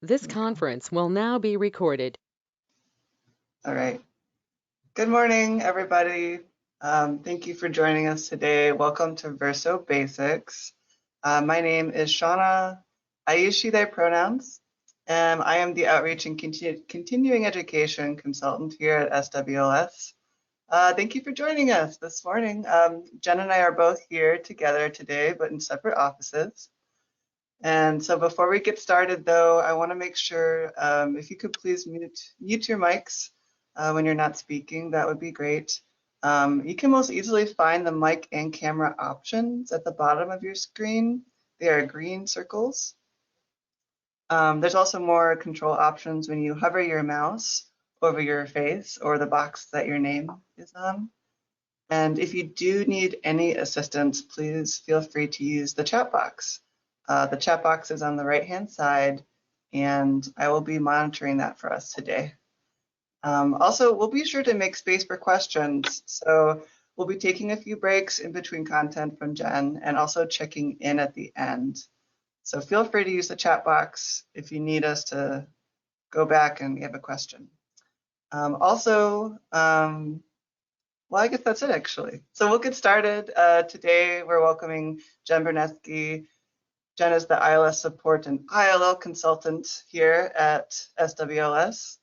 This conference will now be recorded. All right. Good morning, everybody. Thank you for joining us today. Welcome to VERSO Basics. My name is Shauna. I use she, they pronouns, and I am the Outreach and Continuing Education Consultant here at SWLS. Thank you for joining us this morning. Jen and I are both here together today, but in separate offices. And so before we get started, though, I want to make sure if you could please mute your mics when you're not speaking, that would be great. You can most easily find the mic and camera options at the bottom of your screen. They are green circles. There's also more control options when you hover your mouse over your face or the box that your name is on. And if you do need any assistance, please feel free to use the chat box. The chat box is on the right-hand side, and I will be monitoring that for us today. Also, we'll be sure to make space for questions. So we'll be taking a few breaks in between content from Jen and also checking in at the end. So feel free to use the chat box if you need us to go back and give a question. Well, I guess that's it actually. So we'll get started. Today we're welcoming Jen Bernetzke. Jen is the ILS support and ILL consultant here at SWLS.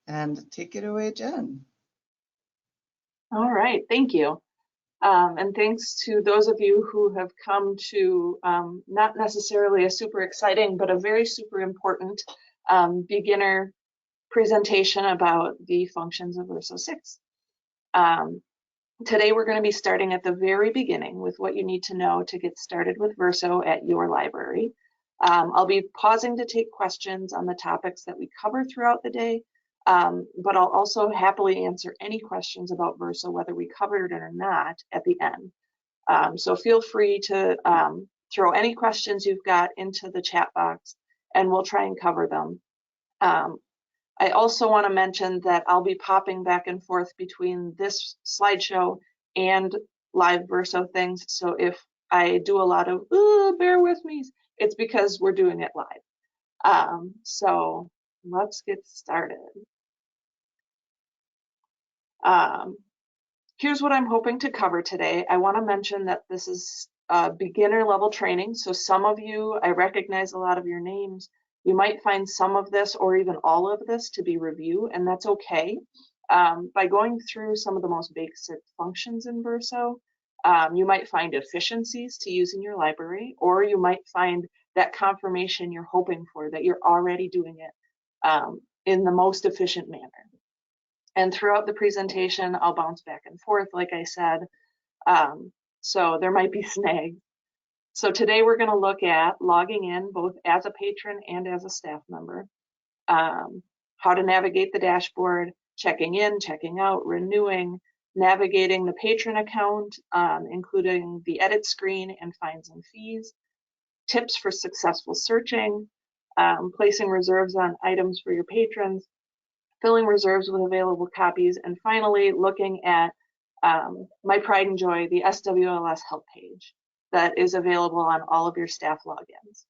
And take it away, Jen. All right, thank you. And thanks to those of you who have come to not necessarily a super exciting, but a very super important beginner presentation about the functions of VERSO 6. Today we're going to be starting at the very beginning with what you need to know to get started with VERSO at your library. I'll be pausing to take questions on the topics that we cover throughout the day, but I'll also happily answer any questions about VERSO, whether we covered it or not, at the end. So feel free to throw any questions you've got into the chat box, and we'll try and cover them. I also want to mention that I'll be popping back and forth between this slideshow and live VERSO things. So if I do a lot of, bear with me, it's because we're doing it live. So let's get started. Here's what I'm hoping to cover today. I want to mention that this is beginner level training. So some of you, I recognize a lot of your names. You might find some of this or even all of this to be review, and that's okay. By going through some of the most basic functions in VERSO, you might find efficiencies to use in your library, or you might find that confirmation you're hoping for, that you're already doing it in the most efficient manner. And throughout the presentation, I'll bounce back and forth, like I said, so there might be snags. So today we're going to look at logging in both as a patron and as a staff member, how to navigate the dashboard, checking in, checking out, renewing, navigating the patron account, including the edit screen and fines and fees, tips for successful searching, placing reserves on items for your patrons, filling reserves with available copies, and finally looking at my pride and joy, the SWLS help page that is available on all of your staff logins.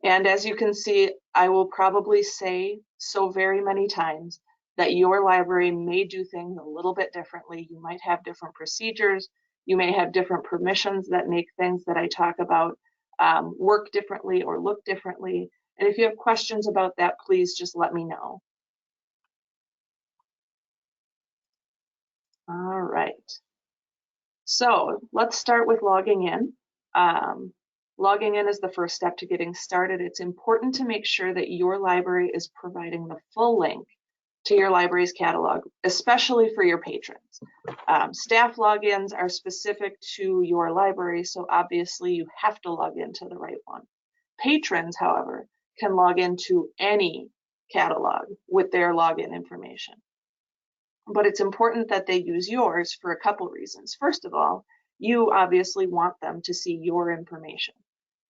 And as you can see, I will probably say so very many times that your library may do things a little bit differently. You might have different procedures. You may have different permissions that make things that I talk about work differently or look differently. And if you have questions about that, please just let me know. All right. So let's start with logging in. Logging in is the first step to getting started. It's important to make sure that your library is providing the full link to your library's catalog, especially for your patrons. Staff logins are specific to your library, so obviously you have to log into the right one. Patrons, however, can log into any catalog with their login information. But it's important that they use yours for a couple reasons. First of all, you obviously want them to see your information.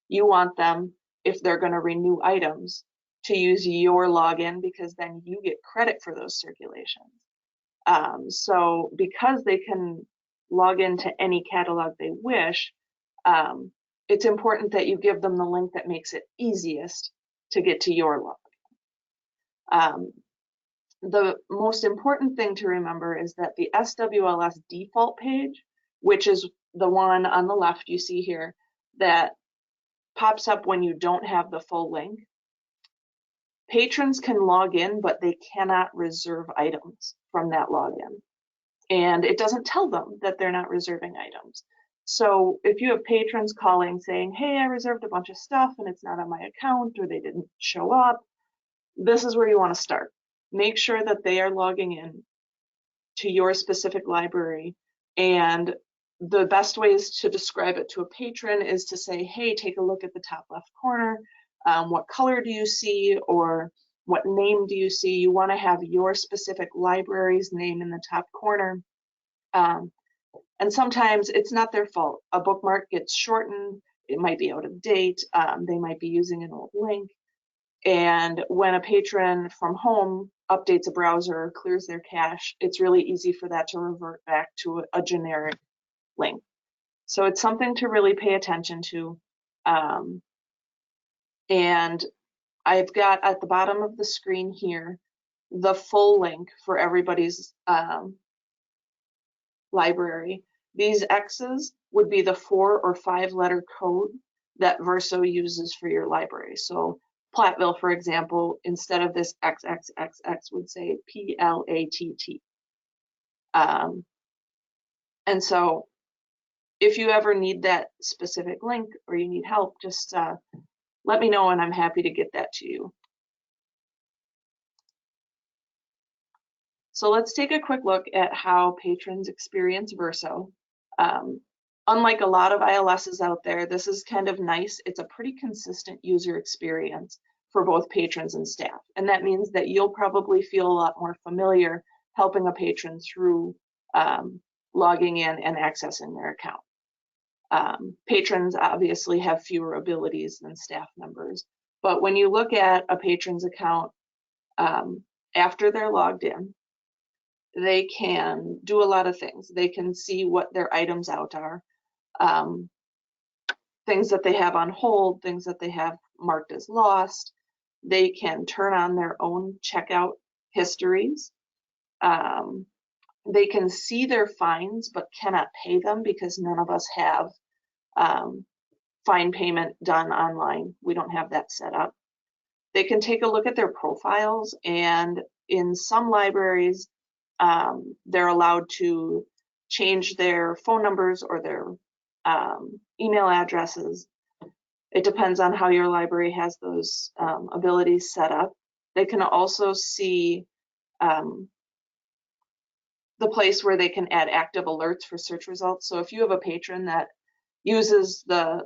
You want them, if they're going to renew items, to use your login because then you get credit for those circulations. So because they can log into any catalog they wish, it's important that you give them the link that makes it easiest to get to your login. The most important thing to remember is that the SWLS default page, which is the one on the left you see here that pops up when you don't have the full link, patrons can log in, but they cannot reserve items from that login. And it doesn't tell them that they're not reserving items. So if you have patrons calling saying, hey, I reserved a bunch of stuff and it's not on my account, or they didn't show up, this is where you want to start. Make sure that they are logging in to your specific library. And the best ways to describe it to a patron is to say, hey, take a look at the top left corner. What color do you see, or what name do you see? You want to have your specific library's name in the top corner. And sometimes it's not their fault. A bookmark gets shortened. It might be out of date. They might be using an old link. And when a patron from home updates a browser or clears their cache, it's really easy for that to revert back to a generic link. So it's something to really pay attention to. And I've got at the bottom of the screen here the full link for everybody's library. These X's would be the 4 or 5 letter code that VERSO uses for your library. So Platteville, for example, instead of this XXXX would say PLATT. And so if you ever need that specific link or you need help, just let me know and I'm happy to get that to you. So let's take a quick look at how patrons experience VERSO. Unlike a lot of ILSs out there, this is kind of nice. It's a pretty consistent user experience for both patrons and staff. And that means that you'll probably feel a lot more familiar helping a patron through logging in and accessing their account. Patrons obviously have fewer abilities than staff members, but when you look at a patron's account after they're logged in, they can do a lot of things. They can see what their items out are, things that they have on hold, things that they have marked as lost. They can turn on their own checkout histories. They can see their fines but cannot pay them because none of us have fine payment done online. We don't have that set up. They can take a look at their profiles, and in some libraries, they're allowed to change their phone numbers or their email addresses. It depends on how your library has those abilities set up. They can also see the place where they can add active alerts for search results. So if you have a patron that uses the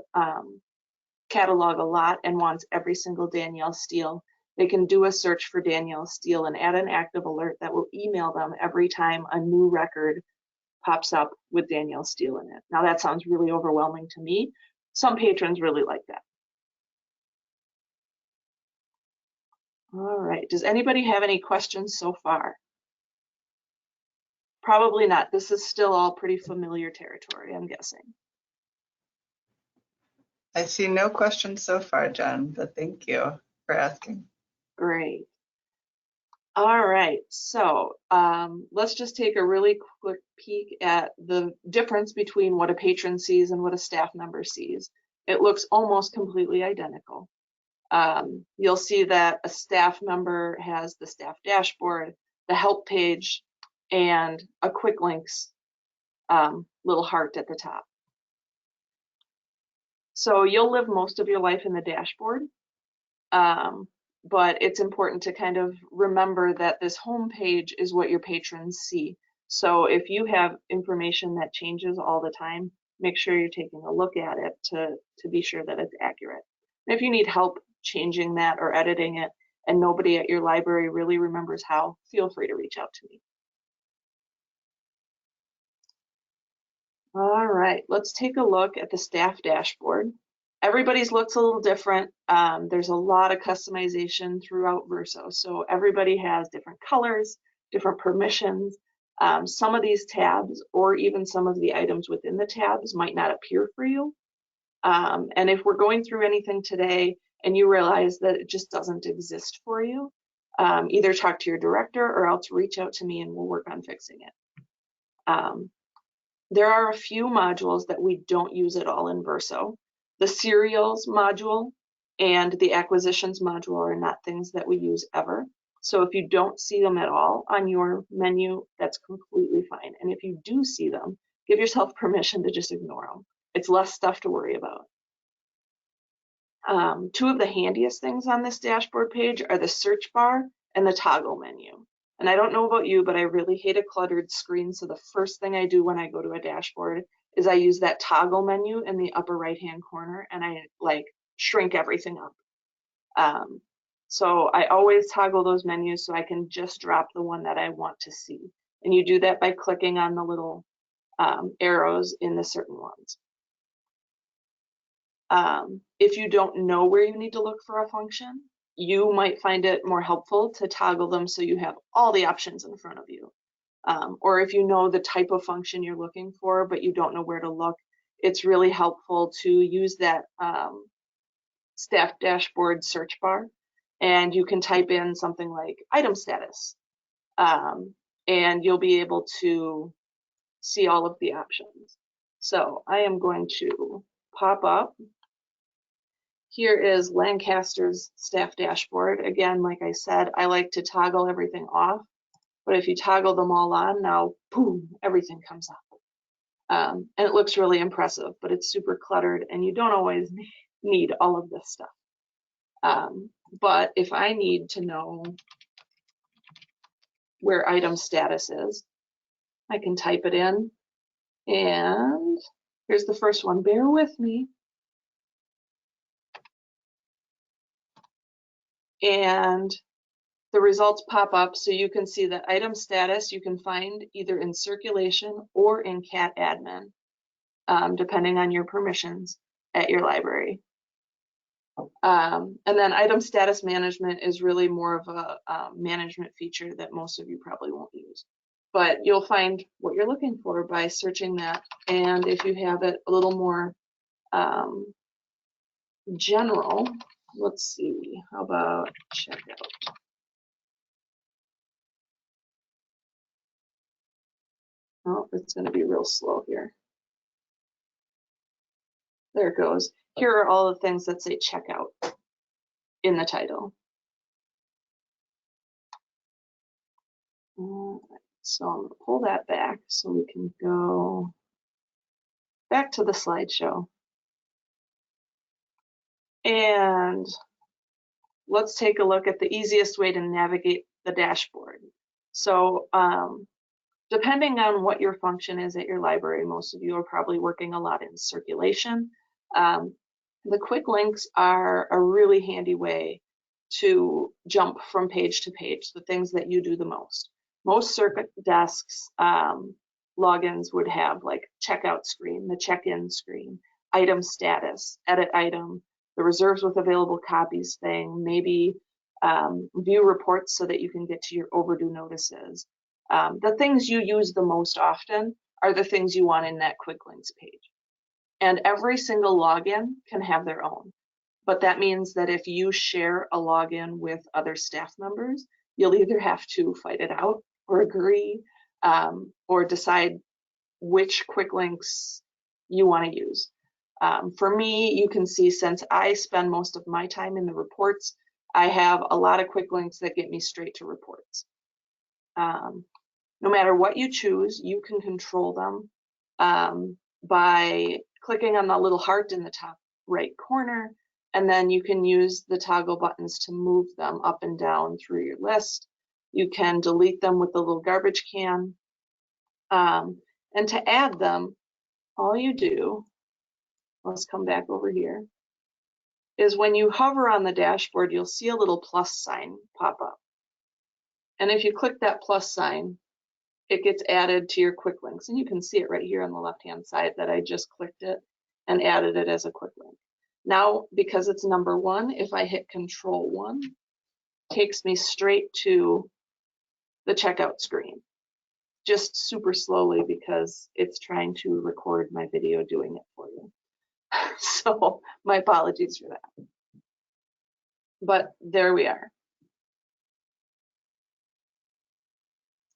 catalog a lot and wants every single Danielle Steele, they can do a search for Danielle Steele and add an active alert that will email them every time a new record pops up with Danielle Steele in it. Now that sounds really overwhelming to me. Some patrons really like that. All right, does anybody have any questions so far? Probably not. This is still all pretty familiar territory, I'm guessing. I see no questions so far, Jen, but thank you for asking. Great. All right, so let's just take a really quick peek at the difference between what a patron sees and what a staff member sees. It looks almost completely identical. You'll see that a staff member has the staff dashboard, the help page, and a quick links little heart at the top. So you'll live most of your life in the dashboard, but it's important to kind of remember that this home page is what your patrons see. So if you have information that changes all the time, make sure you're taking a look at it to be sure that it's accurate. And if you need help changing that or editing it and nobody at your library really remembers how, feel free to reach out to me. All right, let's take a look at the staff dashboard. Everybody's looks a little different. There's a lot of customization throughout VERSO. So everybody has different colors, different permissions. Some of these tabs or even some of the items within the tabs might not appear for you. And if we're going through anything today and you realize that it just doesn't exist for you, either talk to your director or else reach out to me and we'll work on fixing it. There are a few modules that we don't use at all in VERSO. The serials module and the acquisitions module are not things that we use ever. So if you don't see them at all on your menu, that's completely fine. And if you do see them, give yourself permission to just ignore them. It's less stuff to worry about. Two of the handiest things on this dashboard page are the search bar and the toggle menu. And I don't know about you, but I really hate a cluttered screen. So the first thing I do when I go to a dashboard is I use that toggle menu in the upper right-hand corner and I like shrink everything up. So I always toggle those menus so I can just drop the one that I want to see. And you do that by clicking on the little arrows in the certain ones. If you don't know where you need to look for a function, you might find it more helpful to toggle them so you have all the options in front of you. Or if you know the type of function you're looking for, but you don't know where to look, it's really helpful to use that staff dashboard search bar. And you can type in something like item status, and you'll be able to see all of the options. So I am going to pop up. Here is Lancaster's staff dashboard. Again, like I said, I like to toggle everything off, but if you toggle them all on, now, boom, everything comes up. And it looks really impressive, but it's super cluttered and you don't always need all of this stuff. But if I need to know where item status is, I can type it in, and here's the first one. Bear with me. And the results pop up, so you can see that item status you can find either in circulation or in cat admin, depending on your permissions at your library. And then item status management is really more of a management feature that most of you probably won't use. But you'll find what you're looking for by searching that. And if you have it a little more general, let's see, how about checkout? Oh, it's going to be real slow here. There it goes. Here are all the things that say checkout in the title. So I'm going to pull that back so we can go back to the slideshow. And let's take a look at the easiest way to navigate the dashboard. So depending on what your function is at your library, most of you are probably working a lot in circulation. The quick links are a really handy way to jump from page to page, the things that you do the most. Most circuit desks logins would have like checkout screen, the check-in screen, item status, edit item, the reserves with available copies thing, maybe view reports so that you can get to your overdue notices. The things you use the most often are the things you want in that quick links page. And every single login can have their own. But that means that if you share a login with other staff members, you'll either have to fight it out or agree or decide which quick links you want to use. For me, you can see since I spend most of my time in the reports, I have a lot of quick links that get me straight to reports. No matter what you choose, you can control them by clicking on the little heart in the top right corner, and then you can use the toggle buttons to move them up and down through your list. You can delete them with the little garbage can. And to add them, all you do, let's come back over here, is when you hover on the dashboard, you'll see a little plus sign pop up. And if you click that plus sign, it gets added to your quick links. And you can see it right here on the left-hand side that I just clicked it and added it as a quick link. Now, because it's number one, if I hit Control-1, it takes me straight to the checkout screen, just super slowly because it's trying to record my video doing it for you. So my apologies for that. but there we are.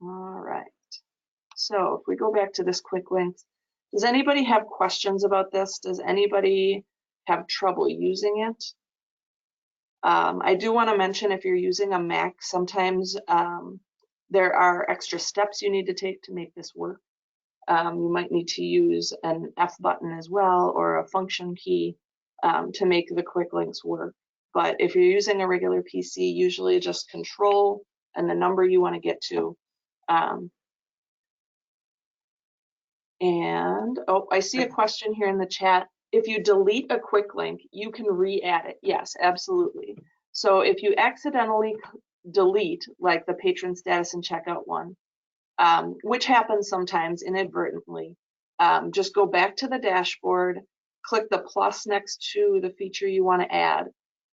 All right. So if we go back to this quick links, does anybody have questions about this? Does anybody have trouble using it? I do want to mention, if you're using a Mac, sometimes there are extra steps you need to take to make this work. You might need to use an F button as well, or a function key to make the quick links work. But if you're using a regular PC, usually just Control and the number you want to get to. And oh, I see a question here in the chat. If you delete a quick link, you can re-add it. Yes, absolutely. So if you accidentally delete, like the patron status and checkout one, which happens sometimes inadvertently, just go back to the dashboard, click the plus next to the feature you want to add,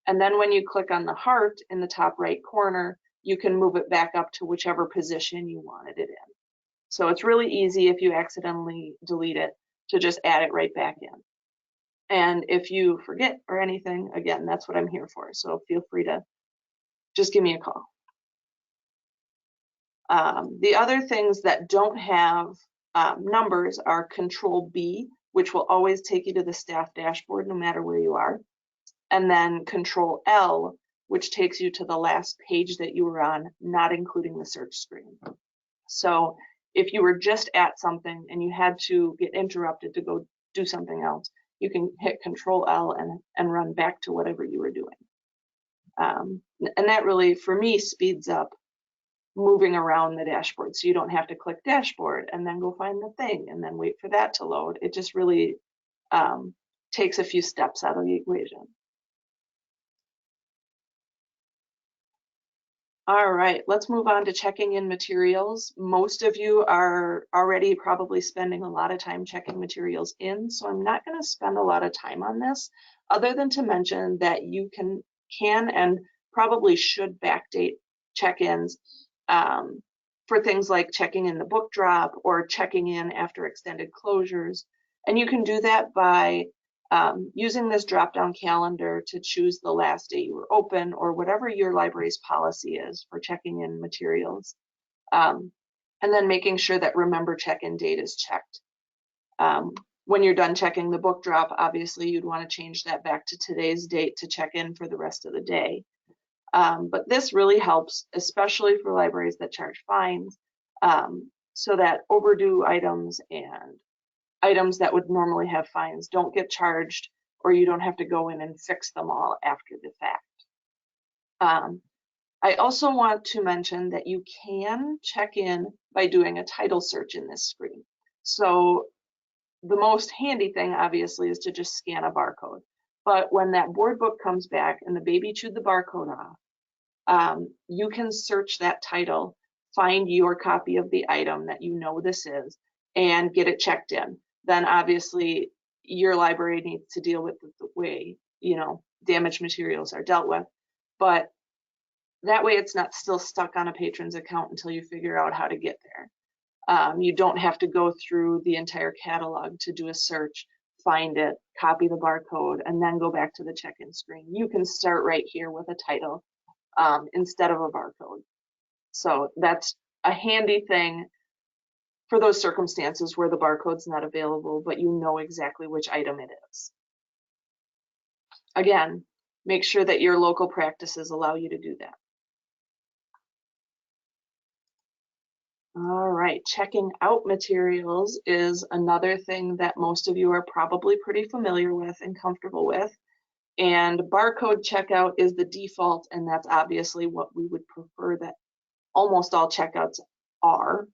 and then when you click on the heart in the top right corner, you can move it back up to whichever position you wanted it in. So it's really easy if you accidentally delete it to just add it right back in. And if you forget or anything, again, that's what I'm here for. So feel free to just give me a call. The other things that don't have numbers are Control B, which will always take you to the staff dashboard no matter where you are. And then Control L, which takes you to the last page that you were on, not including the search screen. So if you were just at something and you had to get interrupted to go do something else, you can hit Control L and run back to whatever you were doing. And that really, for me, speeds up moving around the dashboard, so you don't have to click dashboard and then go find the thing and then wait for that to load. It just really takes a few steps out of the equation. All right, let's move on to checking in materials. Most of you are already probably spending a lot of time checking materials in, so I'm not going to spend a lot of time on this, other than to mention that you can and probably should backdate check-ins for things like checking in the book drop or checking in after extended closures. And you can do that by using this drop-down calendar to choose the last day you were open, or whatever your library's policy is for checking in materials. And then making sure that remember check-in date is checked. When you're done checking the book drop, obviously you'd want to change that back to today's date to check in for the rest of the day. But this really helps, especially for libraries that charge fines, so that overdue items and items that would normally have fines don't get charged, or you don't have to go in and fix them all after the fact. I also want to mention that you can check in by doing a title search in this screen. So the most handy thing, obviously, is to just scan a barcode. But when that board book comes back and the baby chewed the barcode off, you can search that title, find your copy of the item that you know this is, and get it checked in. Then obviously your library needs to deal with the way, damaged materials are dealt with. But that way it's not still stuck on a patron's account until you figure out how to get there. You don't have to go through the entire catalog to do a search, find it, copy the barcode, and then go back to the check-in screen. You can start right here with a title instead of a barcode. So that's a handy thing for those circumstances where the barcode's not available, but you know exactly which item it is. Again, make sure that your local practices allow you to do that. All right, checking out materials is another thing that most of you are probably pretty familiar with and comfortable with. And barcode checkout is the default, and that's obviously what we would prefer that almost all checkouts are.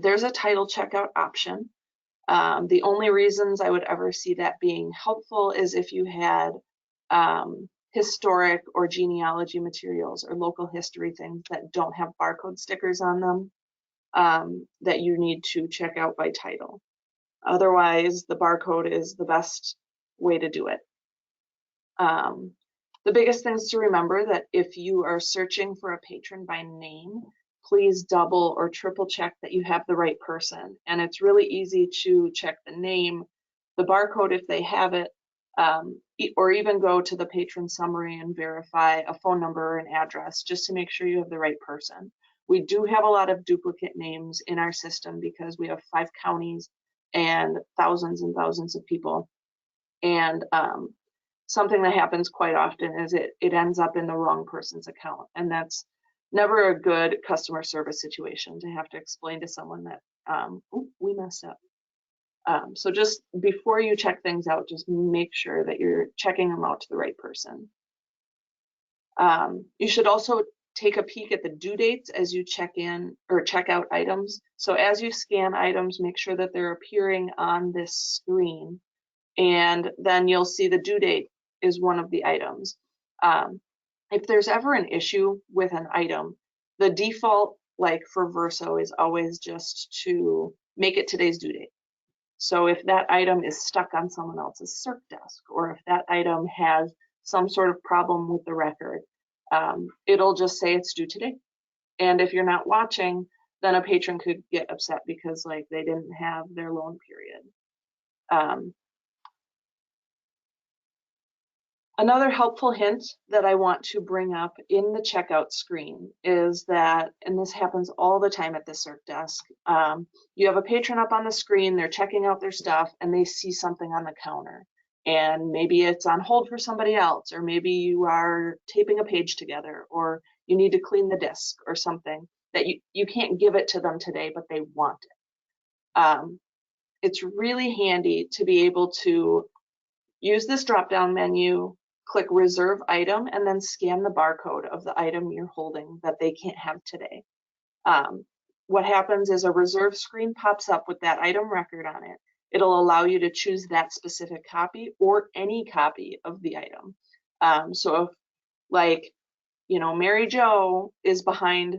There's a title checkout option. The only reasons I would ever see that being helpful is if you had historic or genealogy materials or local history things that don't have barcode stickers on them that you need to check out by title. Otherwise, the barcode is the best way to do it. The biggest things to remember that if you are searching for a patron by name, please double or triple check that you have the right person. And it's really easy to check the name, the barcode if they have it, or even go to the patron summary and verify a phone number or an address just to make sure you have the right person. We do have a lot of duplicate names in our system because we have 5 counties and thousands of people. And something that happens quite often is it ends up in the wrong person's account. And that's never a good customer service situation to have to explain to someone that, we messed up. So just before you check things out, just make sure that you're checking them out to the right person. You should also take a peek at the due dates as you check in or check out items. So as you scan items, make sure that they're appearing on this screen, and then you'll see the due date is one of the items. If there's ever an issue with an item, the default, like for VERSO, is always just to make it today's due date. So if that item is stuck on someone else's CERC desk, or if that item has some sort of problem with the record, it'll just say it's due today. And if you're not watching, then a patron could get upset because like they didn't have their loan period. Another helpful hint that I want to bring up in the checkout screen is that, and this happens all the time at the CERC desk, you have a patron up on the screen, they're checking out their stuff, and they see something on the counter. And maybe it's on hold for somebody else, or maybe you are taping a page together, or you need to clean the disk or something that you can't give it to them today, but they want it. It's really handy to be able to use this drop-down menu, click reserve item, and then scan the barcode of the item you're holding that they can't have today. What happens is a reserve screen pops up with that item record on it. It'll allow you to choose that specific copy or any copy of the item. So if, like, you know, Mary Jo is behind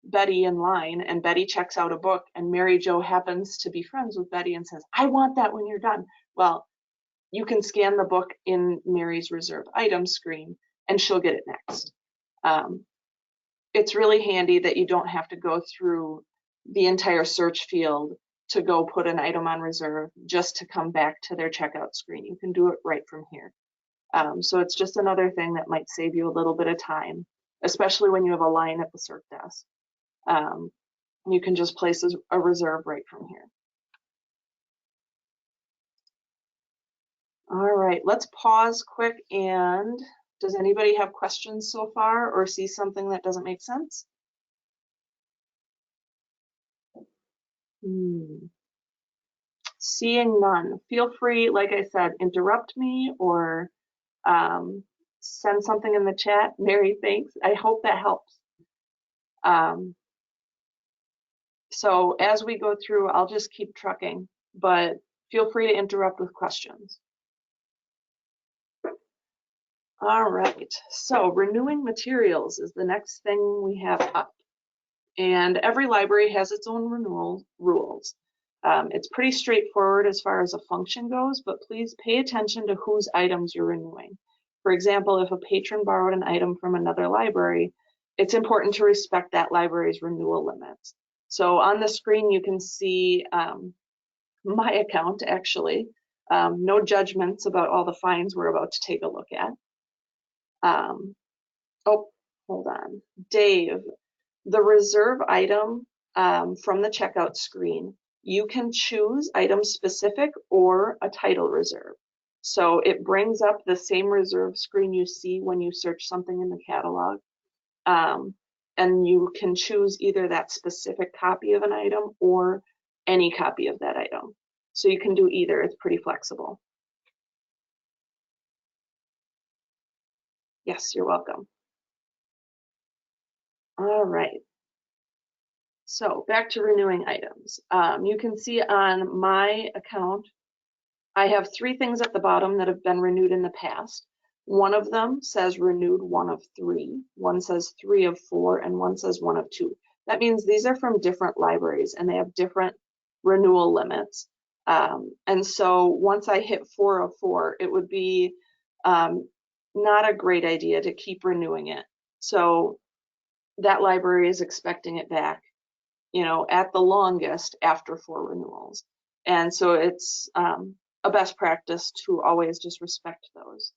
Betty in line and Betty checks out a book and Mary Jo happens to be friends with Betty and says, I want that when you're done. Well, you can scan the book in Mary's reserve item screen and she'll get it next. It's really handy that you don't have to go through the entire search field to go put an item on reserve just to come back to their checkout screen. You can do it right from here. So it's just another thing that might save you a little bit of time, especially when you have a line at the CERC desk. You can just place a reserve right from here. All right, let's pause quick. And does anybody have questions so far or see something that doesn't make sense? Seeing none. Feel free, like I said, interrupt me or send something in the chat. Mary, thanks. I hope that helps. So as we go through, I'll just keep trucking, but feel free to interrupt with questions. All right, so renewing materials is the next thing we have up. And every library has its own renewal rules. It's pretty straightforward as far as a function goes, but please pay attention to whose items you're renewing. For example, if a patron borrowed an item from another library, it's important to respect that library's renewal limits. So on the screen, you can see my account, actually. No judgments about all the fines we're about to take a look at. Oh, hold on. Dave, the reserve item from the checkout screen, you can choose item specific or a title reserve. So it brings up the same reserve screen you see when you search something in the catalog. And you can choose either that specific copy of an item or any copy of that item. So you can do either. It's pretty flexible. Yes, you're welcome. All right. So back to renewing items. You can see on my account, I have 3 things at the bottom that have been renewed in the past. One of them says renewed 1 of 3, one says 3 of 4, and one says 1 of 2. That means these are from different libraries and they have different renewal limits. And so once I hit 4 of 4, it would be not a great idea to keep renewing it. So that library is expecting it back, you know, at the longest after 4 renewals. And so it's a a best practice to always just respect those.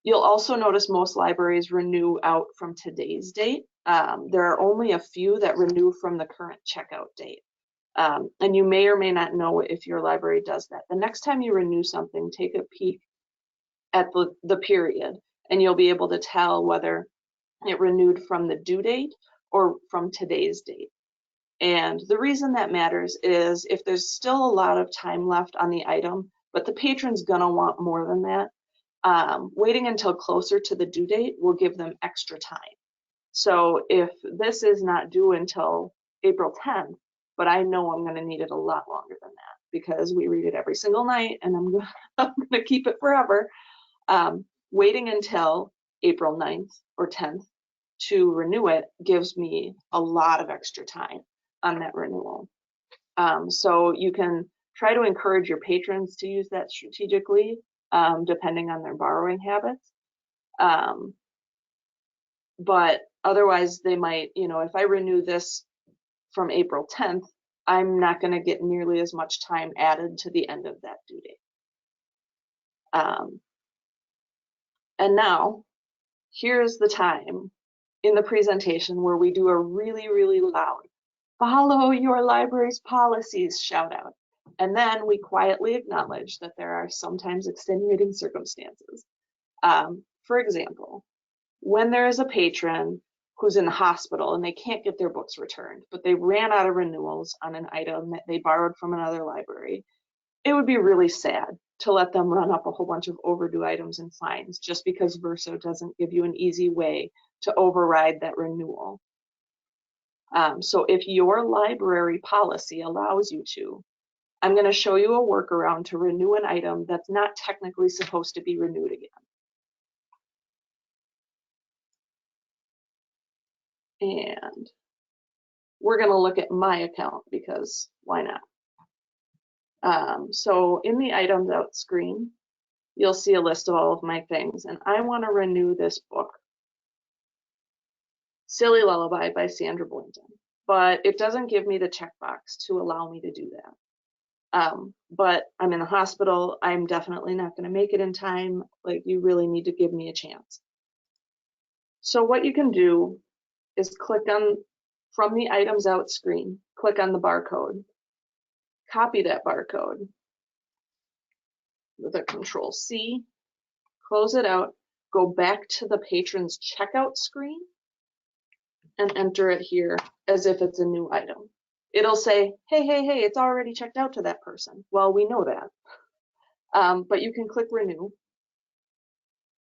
You'll also notice most libraries renew out from today's date. There are only a few that renew from the current checkout date. And you may or may not know if your library does that. The next time you renew something, take a peek at the period, and you'll be able to tell whether it renewed from the due date or from today's date. And the reason that matters is if there's still a lot of time left on the item, but the patron's gonna want more than that, waiting until closer to the due date will give them extra time. So if this is not due until April 10th, but I know I'm going to need it a lot longer than that because we read it every single night and I'm going to keep it forever, waiting until April 9th or 10th to renew it gives me a lot of extra time on that renewal. So you can try to encourage your patrons to use that strategically, depending on their borrowing habits. But otherwise they might, if I renew this from April 10th, I'm not going to get nearly as much time added to the end of that due date. And now, here's the time in the presentation where we do a really, really loud, follow your library's policies shout out. And then we quietly acknowledge that there are sometimes extenuating circumstances. For example, when there is a patron who's in the hospital and they can't get their books returned, but they ran out of renewals on an item that they borrowed from another library, it would be really sad to let them run up a whole bunch of overdue items and fines just because VERSO doesn't give you an easy way to override that renewal. So if your library policy allows you to, I'm going to show you a workaround to renew an item that's not technically supposed to be renewed again. And we're going to look at my account because why not? So in the items out screen, you'll see a list of all of my things, and I want to renew this book, Silly Lullaby by Sandra Boynton, but it doesn't give me the checkbox to allow me to do that. But I'm in the hospital. I'm definitely not going to make it in time. Like, you really need to give me a chance. So what you can do is click on, from the items out screen, click on the barcode, copy that barcode with a Control-C, close it out, go back to the patron's checkout screen, and enter it here as if it's a new item. It'll say, hey, it's already checked out to that person. Well, we know that. But you can click Renew.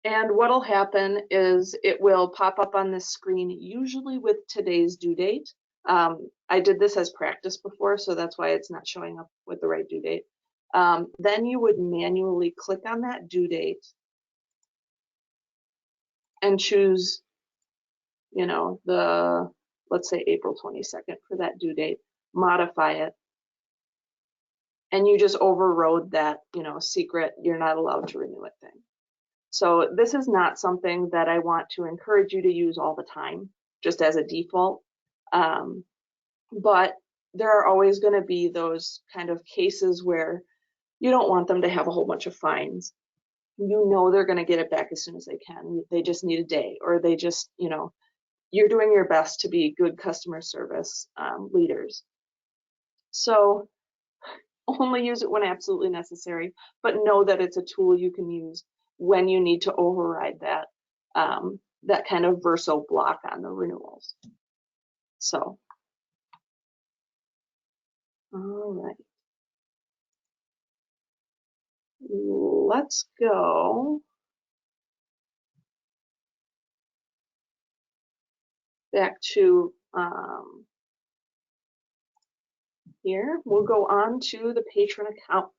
And what'll happen is it will pop up on this screen, usually with today's due date. I did this as practice before, so that's why it's not showing up with the right due date. Then you would manually click on that due date and choose, let's say April 22nd for that due date, modify it, and you just overrode that, secret, you're not allowed to renew it thing. So this is not something that I want to encourage you to use all the time, just as a default. But there are always going to be those kind of cases where you don't want them to have a whole bunch of fines. They're going to get it back as soon as they can. They just need a day, or they just, you're doing your best to be good customer service leaders. So only use it when absolutely necessary, but know that it's a tool you can use when you need to override that, that kind of VERSO block on the renewals. So, all right. Let's go back to here. We'll go on to the patron account.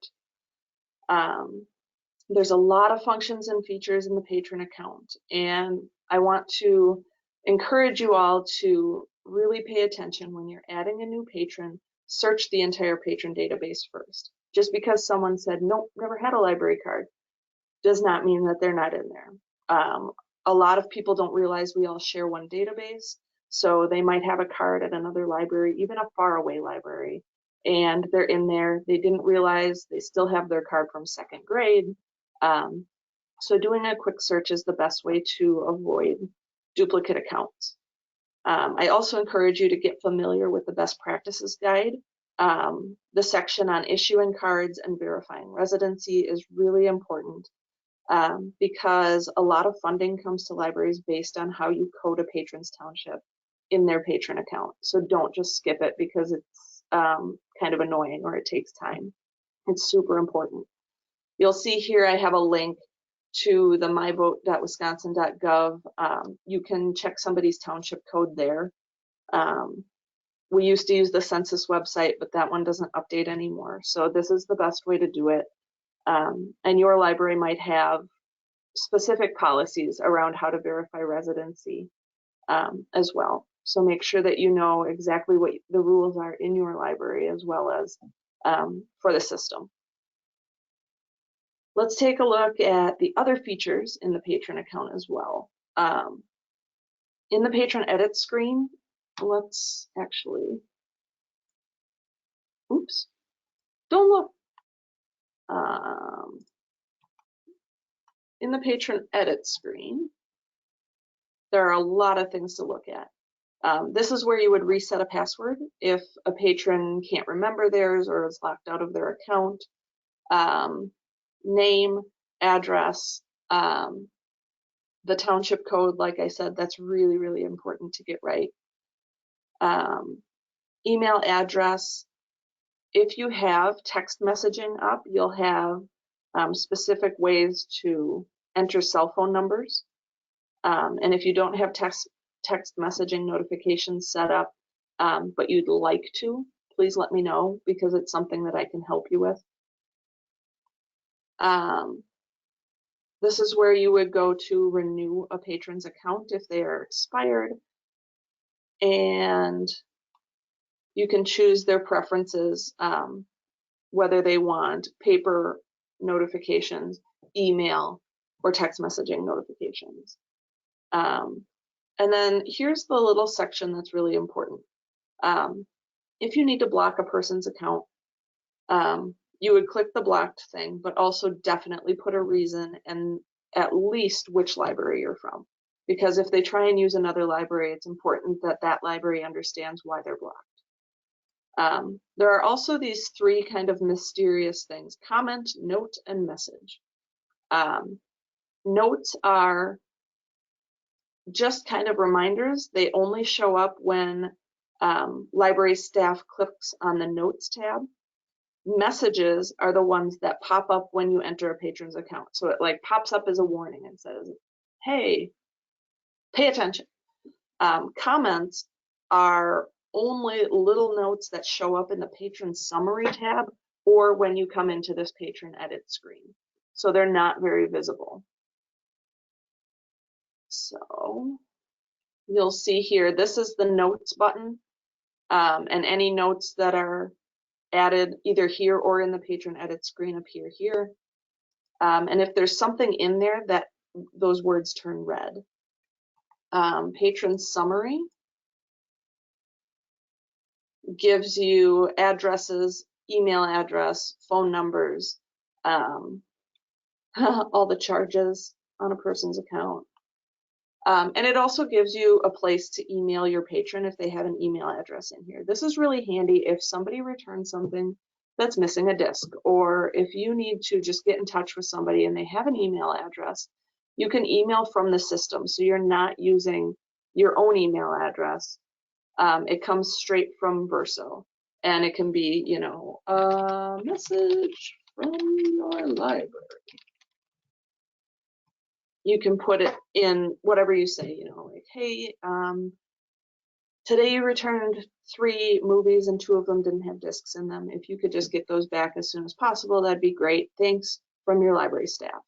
There's a lot of functions and features in the patron account, and I want to encourage you all to really pay attention when you're adding a new patron. Search the entire patron database first. Just because someone said, nope, never had a library card, does not mean that they're not in there. A lot of people don't realize we all share one database, so they might have a card at another library, even a faraway library, and they're in there. They didn't realize they still have their card from 2nd grade. So doing a quick search is the best way to avoid duplicate accounts. I also encourage you to get familiar with the best practices guide. The section on issuing cards and verifying residency is really important because a lot of funding comes to libraries based on how you code a patron's township in their patron account. So don't just skip it because it's kind of annoying or it takes time. It's super important. You'll see here I have a link to the myvote.wisconsin.gov. You can check somebody's township code there. We used to use the census website, but that one doesn't update anymore. So this is the best way to do it. And your library might have specific policies around how to verify residency as well. So make sure that you know exactly what the rules are in your library as well as for the system. Let's take a look at the other features in the patron account as well. In the patron edit screen, let's actually, oops, don't look. In the patron edit screen, there are a lot of things to look at. This is where you would reset a password if a patron can't remember theirs or is locked out of their account. Name, address, the township code, like I said, that's really, really important to get right. Email address. If you have text messaging up, you'll have specific ways to enter cell phone numbers. And if you don't have text messaging notifications set up, but you'd like to, please let me know because it's something that I can help you with. This is where you would go to renew a patron's account if they are expired. And you can choose their preferences, whether they want paper notifications, email, or text messaging notifications. And then here's the little section that's really important. If you need to block a person's account, you would click the blocked thing, but also definitely put a reason and at least which library you're from. Because if they try and use another library, it's important that that library understands why they're blocked. There are also these three kind of mysterious things: comment, note, and message. Notes are just kind of reminders. They only show up when library staff clicks on the notes tab. Messages are the ones that pop up when you enter a patron's account. So it like pops up as a warning and says, hey, pay attention. Comments are only little notes that show up in the patron summary tab or when you come into this patron edit screen. So they're not very visible. So you'll see here, this is the notes button, and any notes that are added either here or in the patron edit screen appear here. And if there's something in there, that those words turn red. Patron summary gives you addresses, email address, phone numbers, all the charges on a person's account. And it also gives you a place to email your patron if they have an email address in here. This is really handy if somebody returns something that's missing a disk, or if you need to just get in touch with somebody and they have an email address, you can email from the system. So you're not using your own email address. It comes straight from VERSO, and it can be, you know, a message from your library. You can put it in whatever you say, you know, like, hey, today you returned 3 movies and 2 of them didn't have discs in them. If you could just get those back as soon as possible, that'd be great. Thanks, from your library staff.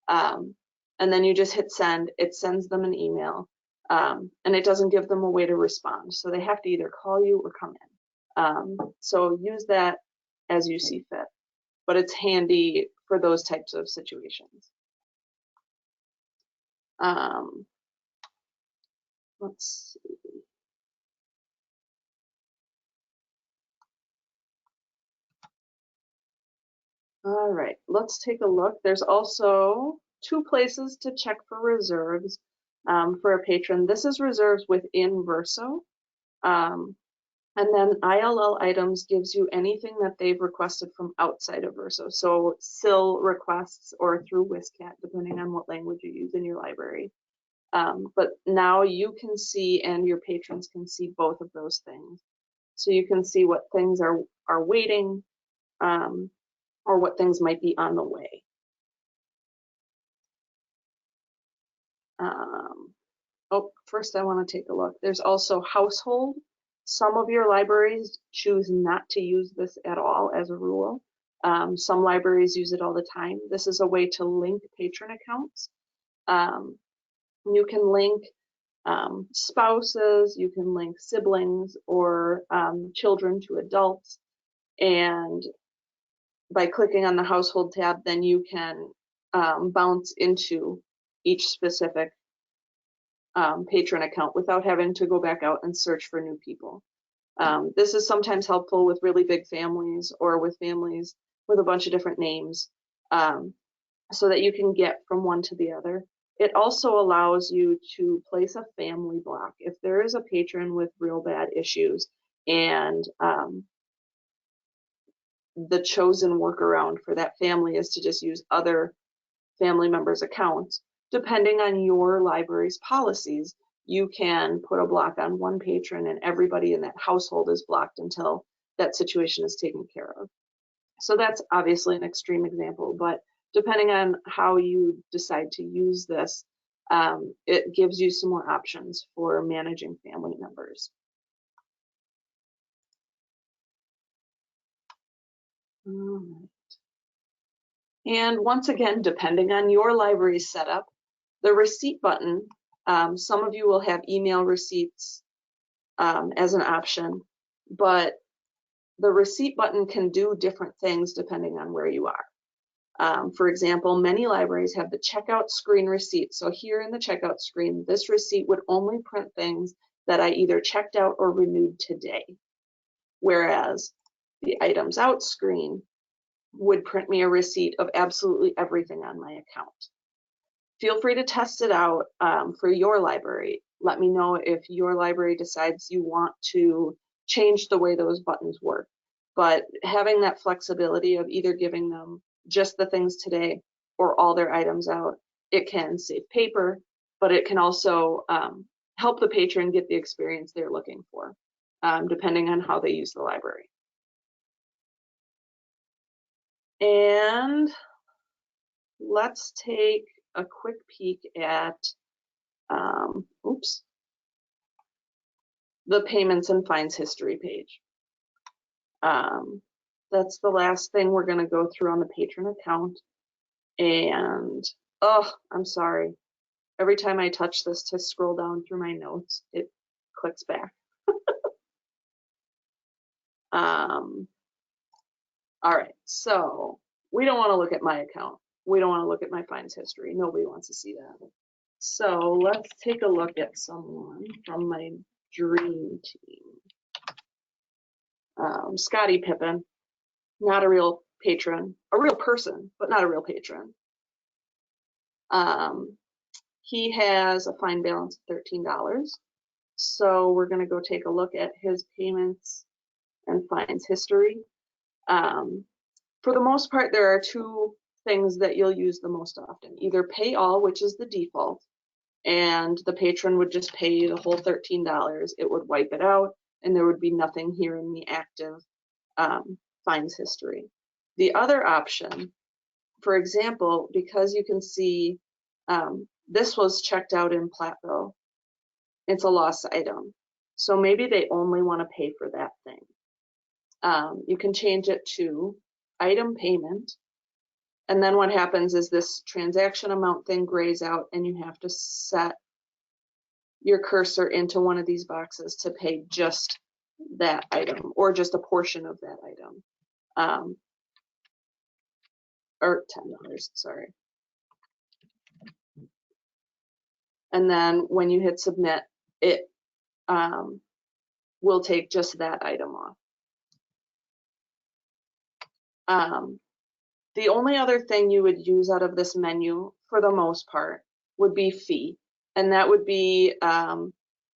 And then you just hit send. It sends them an email, and it doesn't give them a way to respond. So they have to either call you or come in. So use that as you see fit, but it's handy for those types of situations. Let's see. All right, let's take a look. There's also 2 places to check for reserves for a patron. This is reserves within VERSO. And then ILL items gives you anything that they've requested from outside of VERSO. So SIL requests or through WSCAT, depending on what language you use in your library. But now you can see, and your patrons can see, both of those things. So you can see what things are waiting, or what things might be on the way. Oh, first I want to take a look. There's also household. Some of your libraries choose not to use this at all as a rule. Some libraries use it all the time. This is a way to link patron accounts. You can link spouses, you can link siblings or children to adults, and by clicking on the household tab, then you can bounce into each specific patron account without having to go back out and search for new people. This is sometimes helpful with really big families or with families with a bunch of different names, so that you can get from one to the other. It also allows you to place a family block. If there is a patron with real bad issues and the chosen workaround for that family is to just use other family members' accounts, depending on your library's policies, you can put a block on one patron and everybody in that household is blocked until that situation is taken care of. So that's obviously an extreme example, but depending on how you decide to use this, it gives you some more options for managing family members. All right. And once again, depending on your library's setup, the receipt button, some of you will have email receipts as an option, but the receipt button can do different things depending on where you are. For example, many libraries have the checkout screen receipt. So here in the checkout screen, this receipt would only print things that I either checked out or renewed today. Whereas the items out screen would print me a receipt of absolutely everything on my account. Feel free to test it out for your library. Let me know if your library decides you want to change the way those buttons work. But having that flexibility of either giving them just the things today or all their items out, it can save paper, but it can also help the patron get the experience they're looking for, depending on how they use the library. And let's take a quick peek at the payments and fines history page. That's the last thing we're going to go through on the patron account. And oh, I'm sorry. Every time I touch this to scroll down through my notes, it clicks back. All right, so we don't want to look at my account. We don't want to look at my fines history. Nobody wants to see that. So let's take a look at someone from my dream team. Scottie Pippen, not a real patron, a real person, but not a real patron. He has a fine balance of $13. So we're going to go take a look at his payments and fines history. For the most part, there are 2 things that you'll use the most often. Either pay all, which is the default, and the patron would just pay the whole $13. It would wipe it out, and there would be nothing here in the active fines history. The other option, for example, because you can see this was checked out in Platteville, it's a lost item. So maybe they only want to pay for that thing. You can change it to item payment. And then what happens is this transaction amount thing grays out and you have to set your cursor into one of these boxes to pay just that item or just a portion of that item. Or $10, sorry. And then when you hit submit, it will take just that item off. The only other thing you would use out of this menu, for the most part, would be fee. And that would be,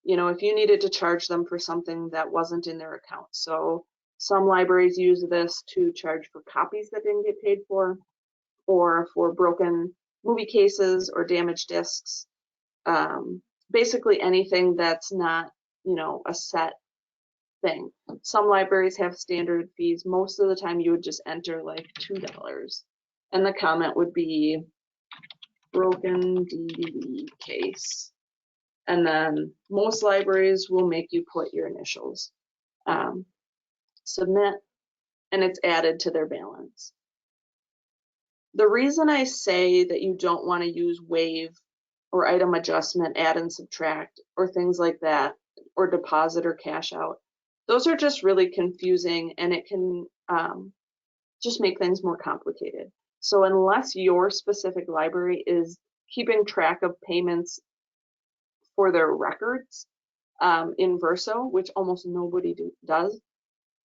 you know, if you needed to charge them for something that wasn't in their account. So some libraries use this to charge for copies that didn't get paid for, or for broken movie cases or damaged discs. Basically anything that's not, you know, a set thing. Some libraries have standard fees. Most of the time you would just enter like $2, and the comment would be broken DVD case. And then most libraries will make you put your initials. Submit, and it's added to their balance. The reason I say that you don't want to use waive or item adjustment, add and subtract, or things like that, or deposit or cash out, those are just really confusing, and it can just make things more complicated. So unless your specific library is keeping track of payments for their records in VERSO, which almost nobody does,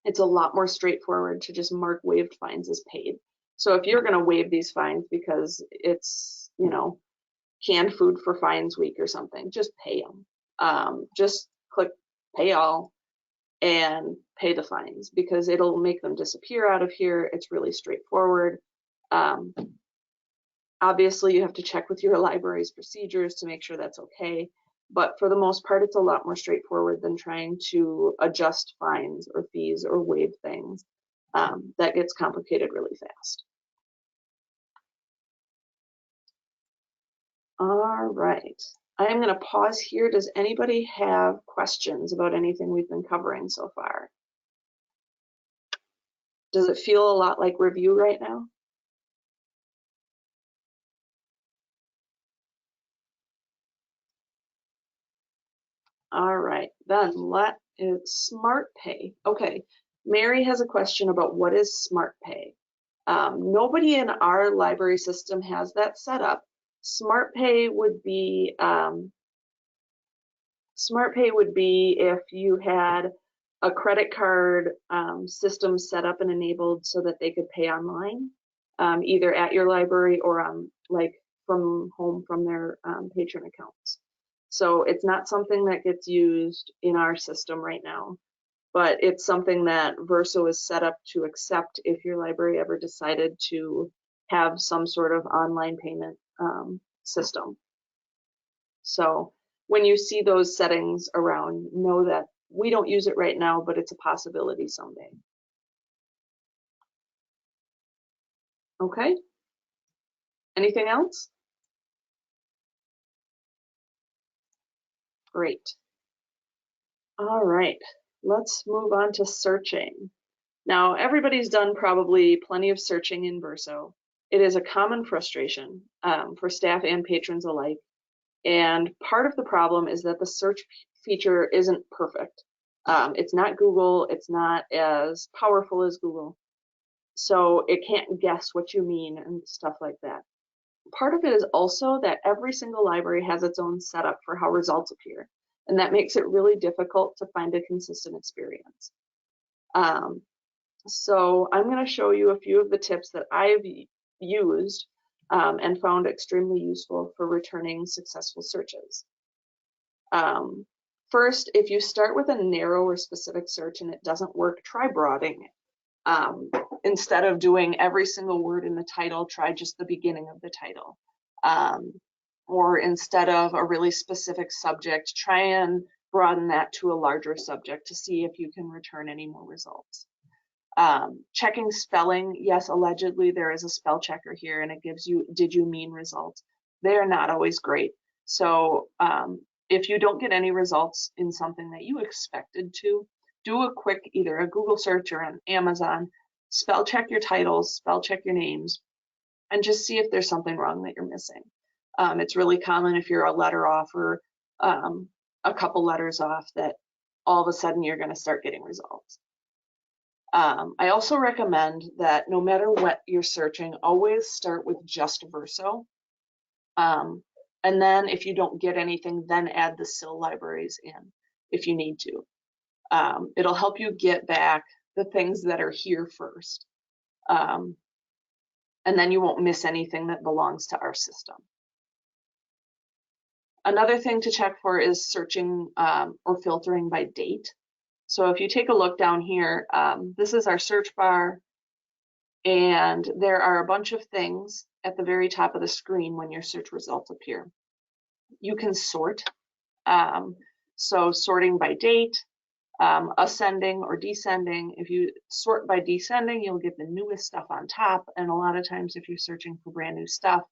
it's a lot more straightforward to just mark waived fines as paid. So if you're going to waive these fines because it's, you know, canned food for fines week or something, just pay them. Just click pay all and pay the fines, because it'll make them disappear out of here. It's really straightforward. Obviously, you have to check with your library's procedures to make sure that's okay. But for the most part, it's a lot more straightforward than trying to adjust fines or fees or waive things. That gets complicated really fast. All right, I am going to pause here. Does anybody have questions about anything we've been covering so far? Does it feel a lot like review right now? All right, then it's Smart Pay. Okay, Mary has a question about what is Smart Pay. Nobody in our library system has that set up. Smart Pay would be if you had a credit card system set up and enabled so that they could pay online, either at your library or like from home from their patron accounts. So it's not something that gets used in our system right now, but it's something that VERSO is set up to accept if your library ever decided to have some sort of online payment system. So when you see those settings around, know that we don't use it right now, but it's a possibility someday. Okay, anything else? Great. All right, let's move on to searching. Now, everybody's done probably plenty of searching in VERSO. It is a common frustration for staff and patrons alike. And part of the problem is that the search feature isn't perfect. It's not Google, it's not as powerful as Google. So it can't guess what you mean and stuff like that. Part of it is also that every single library has its own setup for how results appear. And that makes it really difficult to find a consistent experience. So I'm going to show you a few of the tips that I've used and found extremely useful for returning successful searches. First, if you start with a narrow or specific search and it doesn't work, try broadening it. Instead of doing every single word in the title, try just the beginning of the title. Or instead of a really specific subject, try and broaden that to a larger subject to see if you can return any more results. Checking spelling, yes, allegedly there is a spell checker here and it gives you did you mean results. They are not always great. So if you don't get any results in something that you expected to, do a quick either a Google search or on Amazon, spell check your titles, spell check your names, and just see if there's something wrong that you're missing. It's really common if you're a letter off or a couple letters off that all of a sudden you're going to start getting results. I also recommend that no matter what you're searching, always start with just VERSO. And then if you don't get anything, then add the SIL libraries in if you need to. It'll help you get back the things that are here first. And and then you won't miss anything that belongs to our system. Another thing to check for is searching or filtering by date. So if you take a look down here, this is our search bar, and there are a bunch of things at the very top of the screen when your search results appear. You can sort, so sorting by date, ascending or descending. If you sort by descending, you'll get the newest stuff on top, and a lot of times if you're searching for brand new stuff,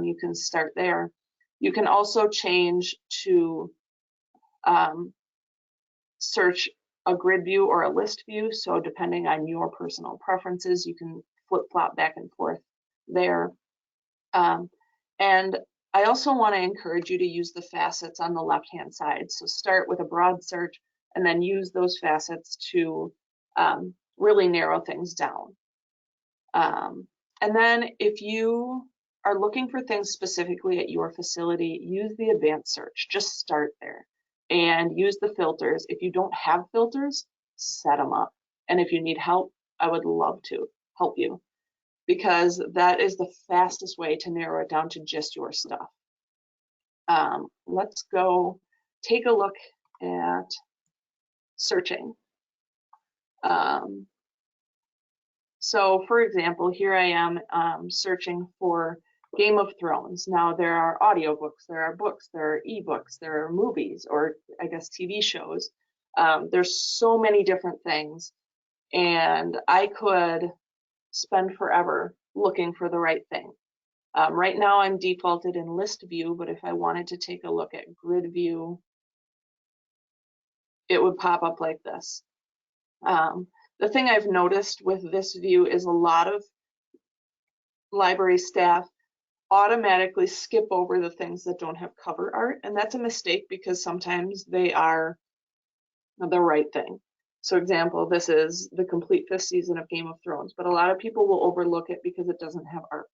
you can start there. You can also change to search a grid view or a list view. So depending on your personal preferences, you can flip-flop back and forth there. And I also want to encourage you to use the facets on the left-hand side. So start with a broad search and then use those facets to really narrow things down. And then if you are looking for things specifically at your facility, use the advanced search. Just start there and use the filters. If you don't have filters, set them up. And if you need help, I would love to help you, because that is the fastest way to narrow it down to just your stuff. Let's go take a look at searching. So for example, here I am searching for Game of Thrones. Now there are audiobooks, there are books, there are ebooks, there are movies, or I guess TV shows. There's so many different things, and I could spend forever looking for the right thing. Right now I'm defaulted in list view, but if I wanted to take a look at grid view, it would pop up like this. The thing I've noticed with this view is a lot of library staff automatically skip over the things that don't have cover art, and that's a mistake because sometimes they are the right thing. So example, this is the complete 5th season of Game of Thrones, but a lot of people will overlook it because it doesn't have art.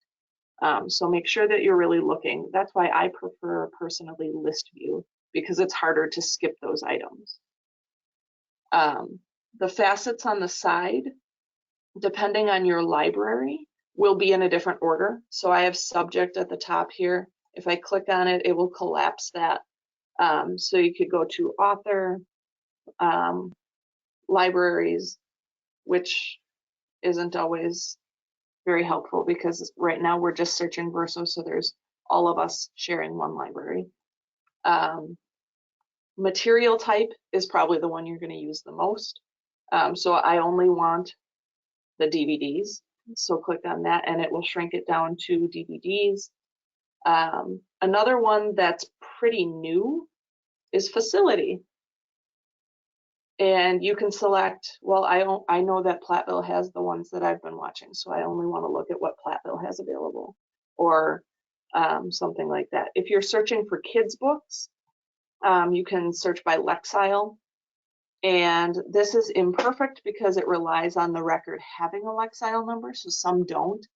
So make sure that you're really looking. That's why I prefer personally list view, because it's harder to skip those items. The facets on the side, depending on your library, will be in a different order. So I have subject at the top here. If I click on it, it will collapse that. So you could go to author, libraries, which isn't always very helpful because right now we're just searching VERSO, so there's all of us sharing one library. Material type is probably the one you're going to use the most. So I only want the DVDs. So click on that and it will shrink it down to DVDs. Another one that's pretty new is facility. And you can select, well, I know that Platteville has the ones that I've been watching, so I only want to look at what Platteville has available, or something like that. If you're searching for kids' books, you can search by Lexile. And this is imperfect because it relies on the record having a Lexile number, so some don't.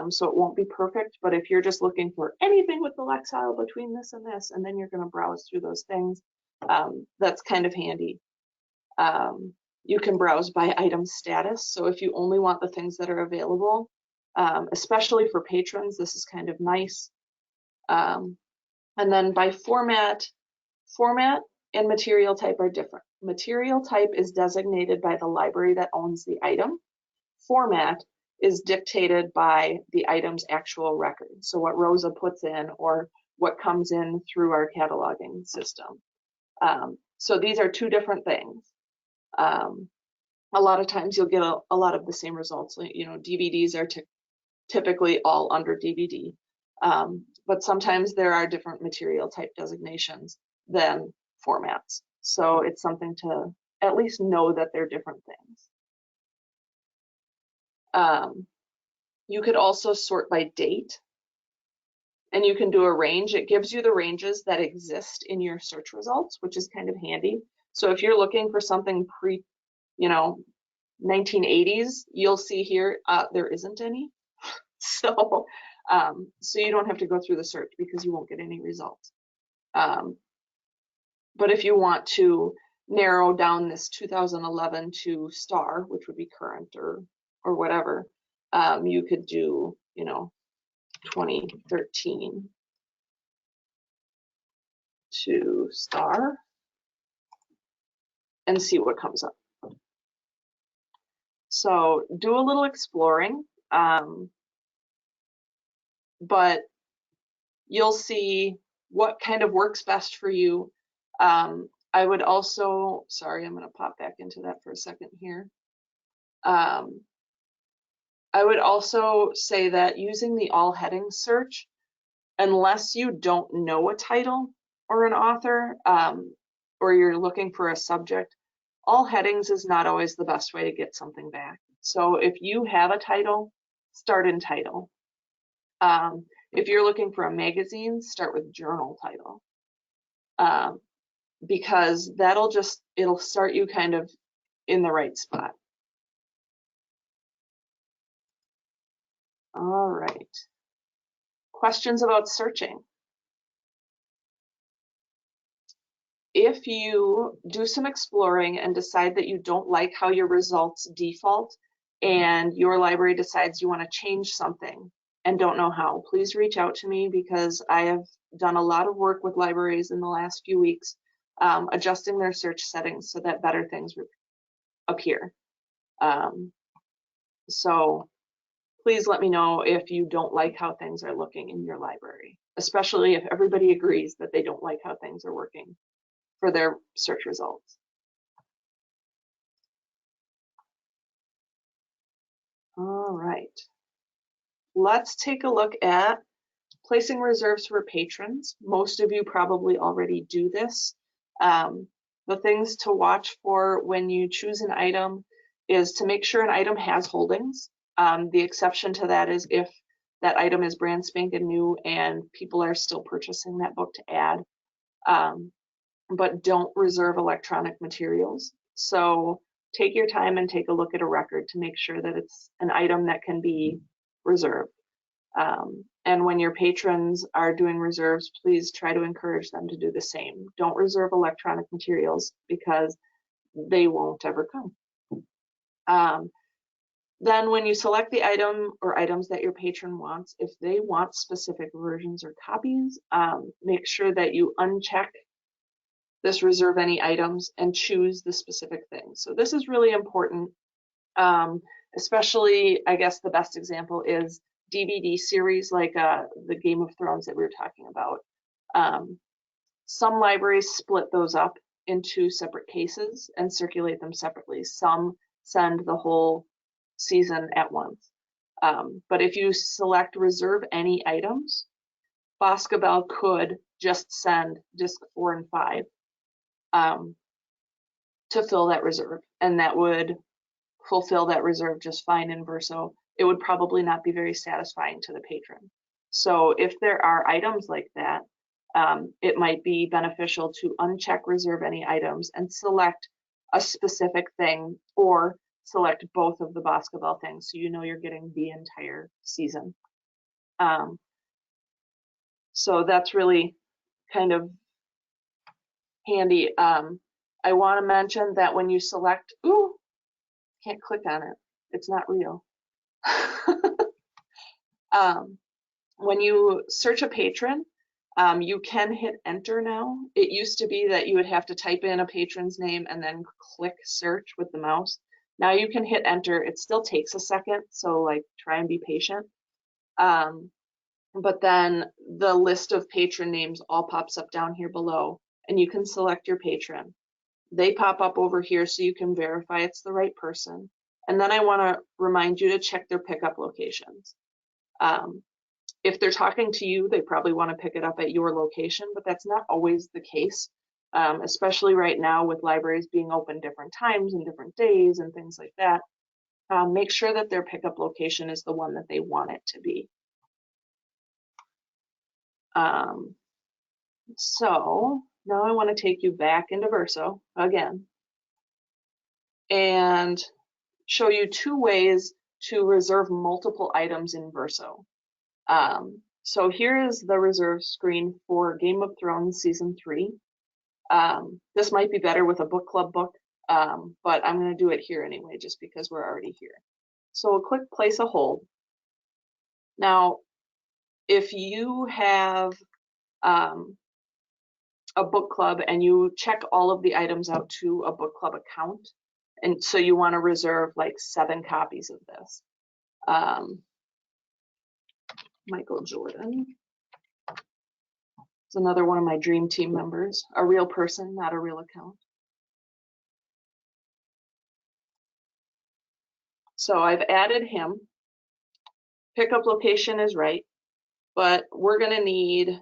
So it won't be perfect, but if you're just looking for anything with the Lexile between this, and then you're going to browse through those things, that's kind of handy. You can browse by item status, so if you only want the things that are available, especially for patrons, this is kind of nice. And then by format and material type are different. Material type is designated by the library that owns the item. Format is dictated by the item's actual record. So what Rosa puts in or what comes in through our cataloging system. So these are two different things. A lot of times you'll get a lot of the same results. You know, DVDs are typically all under DVD. But sometimes there are different material type designations than formats. So it's something to at least know that they're different things. You could also sort by date, and you can do a range. It gives you the ranges that exist in your search results, which is kind of handy. So if you're looking for something pre, 1980s, you'll see here there isn't any. So you don't have to go through the search because you won't get any results. But if you want to narrow down this 2011 to star, which would be current or whatever, you could do you know, 2013 to star and see what comes up. So do a little exploring, but you'll see what kind of works best for you. I would also, sorry, I'm going to pop back into that for a second here. I would also say that using the all headings search, unless you don't know a title or an author, or you're looking for a subject, all headings is not always the best way to get something back. So if you have a title, start in title. If you're looking for a magazine, start with journal title, because it'll start you kind of in the right spot. All right. Questions about searching? If you do some exploring and decide that you don't like how your results default and your library decides you want to change something and don't know how, please reach out to me, because I have done a lot of work with libraries in the last few weeks, adjusting their search settings so that better things appear. So please let me know if you don't like how things are looking in your library, especially if everybody agrees that they don't like how things are working for their search results. All right, let's take a look at placing reserves for patrons. Most of you probably already do this. The things to watch for when you choose an item is to make sure an item has holdings. The exception to that is if that item is brand spanking new and people are still purchasing that book to add. But don't reserve electronic materials. So take your time and take a look at a record to make sure that it's an item that can be reserved. And when your patrons are doing reserves, please try to encourage them to do the same. Don't reserve electronic materials because they won't ever come. Then when you select the item or items that your patron wants, if they want specific versions or copies, make sure that you uncheck this reserve any items and choose the specific thing. So this is really important, especially, I guess the best example is DVD series like the Game of Thrones that we were talking about. Some libraries split those up into separate cases and circulate them separately. Some send the whole season at once. But if you select reserve any items, Boscobel could just send disc 4 and 5 to fill that reserve, and that would fulfill that reserve just fine in VERSO. It would probably not be very satisfying to the patron. So if there are items like that, it might be beneficial to uncheck reserve any items and select a specific thing, or select both of the Boscobel things so you know you're getting the entire season. So that's really kind of handy. I want to mention that when you select, ooh, can't click on it, it's not real. When you search a patron, you can hit enter now. It used to be that you would have to type in a patron's name and then click search with the mouse. Now you can hit enter. It still takes a second, so like try and be patient. But then the list of patron names all pops up down here below, and you can select your patron. They pop up over here so you can verify it's the right person. And then I want to remind you to check their pickup locations. If they're talking to you, they probably want to pick it up at your location, but that's not always the case, especially right now with libraries being open different times and different days and things like that. Make sure that their pickup location is the one that they want it to be. So now I want to take you back into VERSO again and show you two ways to reserve multiple items in VERSO. So here is the reserve screen for Game of Thrones Season 3. This might be better with a book club book, but I'm going to do it here anyway, just because we're already here. So we'll click place a hold. Now, if you have a book club and you check all of the items out to a book club account, and so you want to reserve like 7 copies of this. Michael Jordan is another one of my dream team members, a real person, not a real account. So I've added him. Pickup location is right, but we're going to need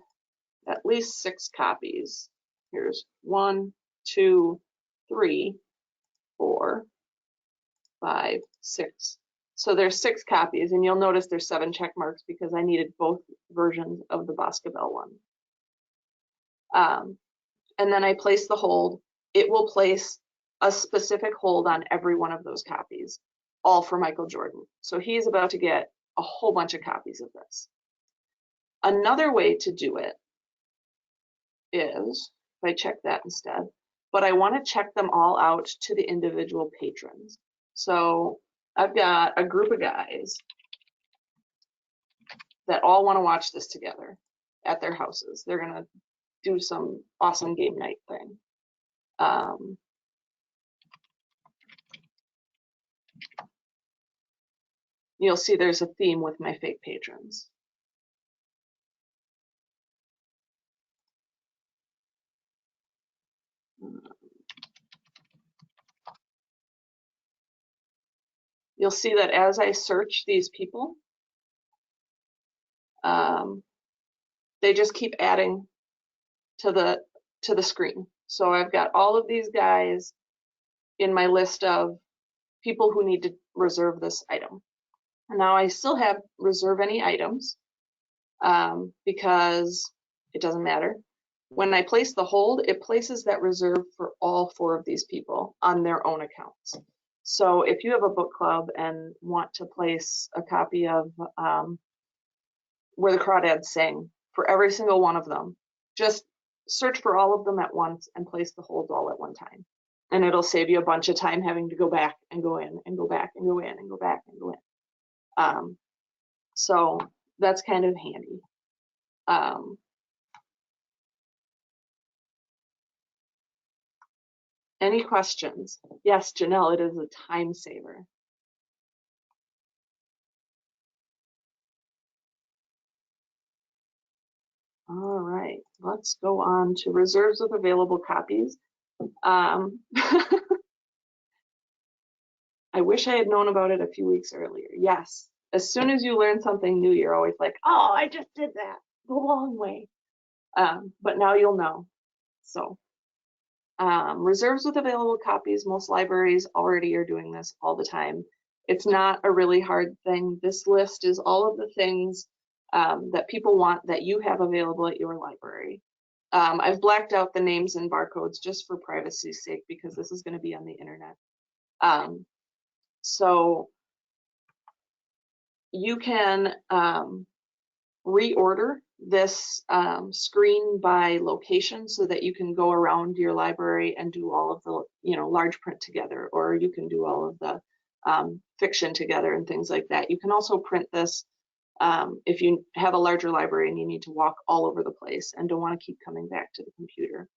at least 6 copies. Here's 1, 2, 3, 4, 5, 6. So there's 6 copies, and you'll notice there's 7 check marks because I needed both versions of the Baskerville one. And then I place the hold. It will place a specific hold on every one of those copies, all for Michael Jordan. So he's about to get a whole bunch of copies of this. Another way to do it is, if I check that instead, but I want to check them all out to the individual patrons. So I've got a group of guys that all want to watch this together at their houses. They're going to do some awesome game night thing. You'll see there's a theme with my fake patrons. You'll see that as I search these people, they just keep adding to the screen. So I've got all of these guys in my list of people who need to reserve this item. Now I still have reserve any items because it doesn't matter. When I place the hold, it places that reserve for all 4 of these people on their own accounts. So if you have a book club and want to place a copy of Where the Crawdads Sing for every single one of them, just search for all of them at once and place the hold all at one time. And it'll save you a bunch of time having to go back and go in and go back and go in and go back and go in. So that's kind of handy. Any questions? Yes, Janelle, it is a time saver. All right, let's go on to reserves with available copies. I wish I had known about it a few weeks earlier. Yes, as soon as you learn something new, you're always like, oh, I just did that the long way. But now you'll know. So reserves with available copies, most libraries already are doing this all the time. It's not a really hard thing. This list is all of the things that people want that you have available at your library. I've blacked out the names and barcodes just for privacy's sake because this is going to be on the internet. So you can reorder this screen by location so that you can go around your library and do all of the, large print together, or you can do all of the fiction together and things like that. You can also print this if you have a larger library and you need to walk all over the place and don't want to keep coming back to the computer.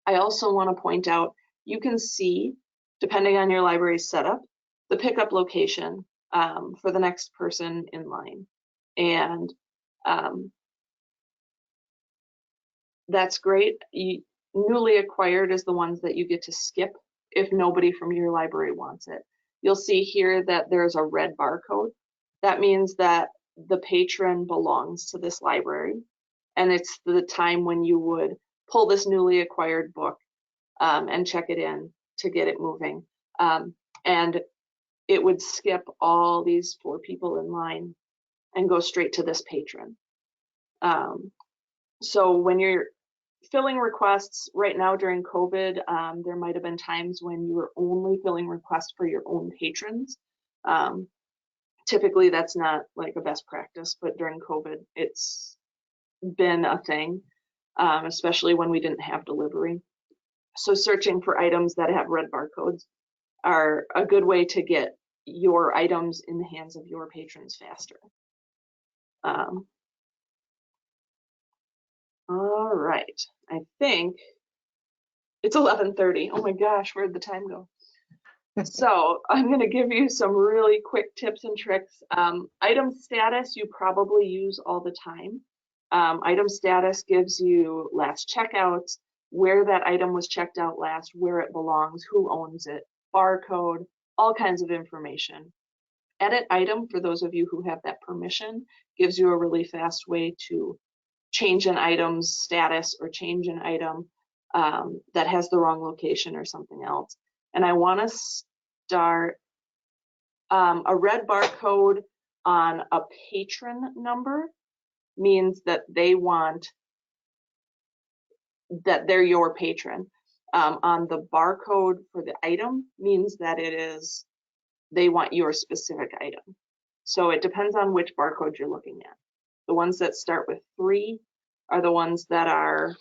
I also want to point out, you can see, depending on your library's setup, the pickup location for the next person in line. And that's great. Newly acquired is the ones that you get to skip if nobody from your library wants it. You'll see here that there's a red barcode. That means that the patron belongs to this library, and it's the time when you would pull this newly acquired book and check it in to get it moving. And it would skip all these 4 people in line and go straight to this patron. So when you're filling requests right now during COVID, there might have been times when you were only filling requests for your own patrons. Typically that's not like a best practice, but during COVID, it's been a thing, especially when we didn't have delivery. So searching for items that have red barcodes are a good way to get your items in the hands of your patrons faster. All right, I think it's 11:30. Oh my gosh, where'd the time go? So I'm going to give you some really quick tips and tricks. Item status you probably use all the time. Item status gives you last checkouts, where that item was checked out last, where it belongs, who owns it, barcode, all kinds of information. Edit item, for those of you who have that permission, gives you a really fast way to change an item's status or change an item that has the wrong location or something else. And I want to start a red barcode on a patron number means that they want that they're your patron. On the barcode for the item means that it is they want your specific item. So it depends on which barcode you're looking at. The ones that start with 3 are the ones that are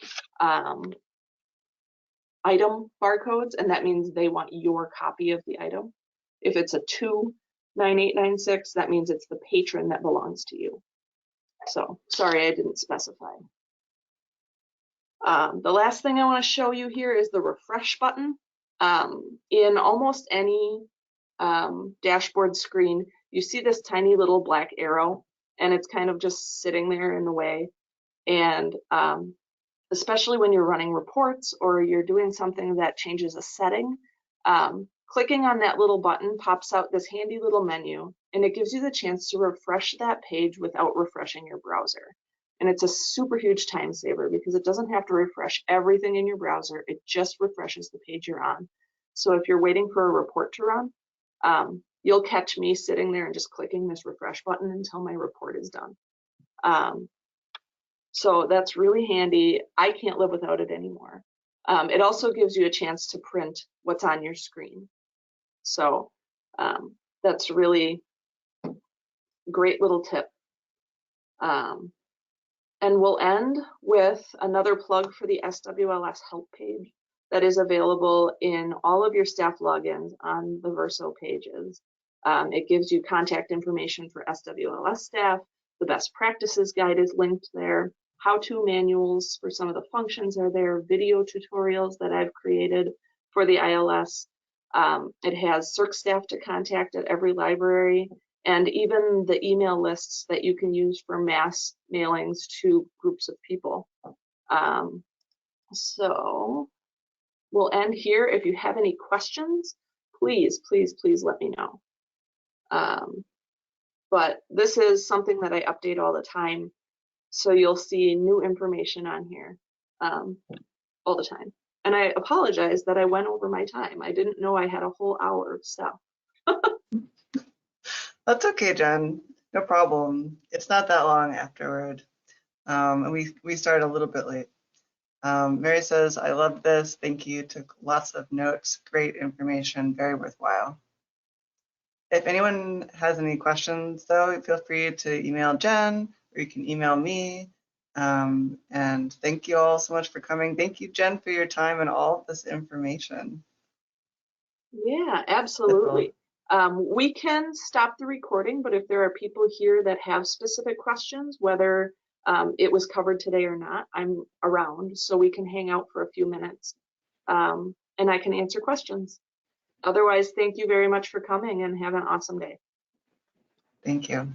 item barcodes, and that means they want your copy of the item. If it's a 29896, that means it's the patron that belongs to you. So sorry, I didn't specify. The last thing I want to show you here is the refresh button. In almost any dashboard screen, you see this tiny little black arrow, and it's kind of just sitting there in the way. And especially when you're running reports or you're doing something that changes a setting, clicking on that little button pops out this handy little menu, and it gives you the chance to refresh that page without refreshing your browser. And it's a super huge time saver because it doesn't have to refresh everything in your browser. It just refreshes the page you're on. So if you're waiting for a report to run, you'll catch me sitting there and just clicking this refresh button until my report is done. So that's really handy. I can't live without it anymore. It also gives you a chance to print what's on your screen. So that's really great little tip. And we'll end with another plug for the SWLS help page that is available in all of your staff logins on the VERSO pages. It gives you contact information for SWLS staff. The best practices guide is linked there. How-to manuals for some of the functions are there. Video tutorials that I've created for the ILS. It has CERC staff to contact at every library, and even the email lists that you can use for mass mailings to groups of people. So we'll end here. If you have any questions, please, please, please let me know. But this is something that I update all the time, so you'll see new information on here all the time. And I apologize that I went over my time. I didn't know I had a whole hour of stuff. That's okay, Jen. No problem. It's not that long afterward. And we started a little bit late. Mary says, I love this. Thank you. Took lots of notes. Great information. Very worthwhile. If anyone has any questions, though, feel free to email Jen, or you can email me. And thank you all so much for coming. Thank you, Jen, for your time and all of this information. Yeah, absolutely. We can stop the recording, but if there are people here that have specific questions, whether it was covered today or not, I'm around, so we can hang out for a few minutes and I can answer questions. Otherwise, thank you very much for coming and have an awesome day. Thank you.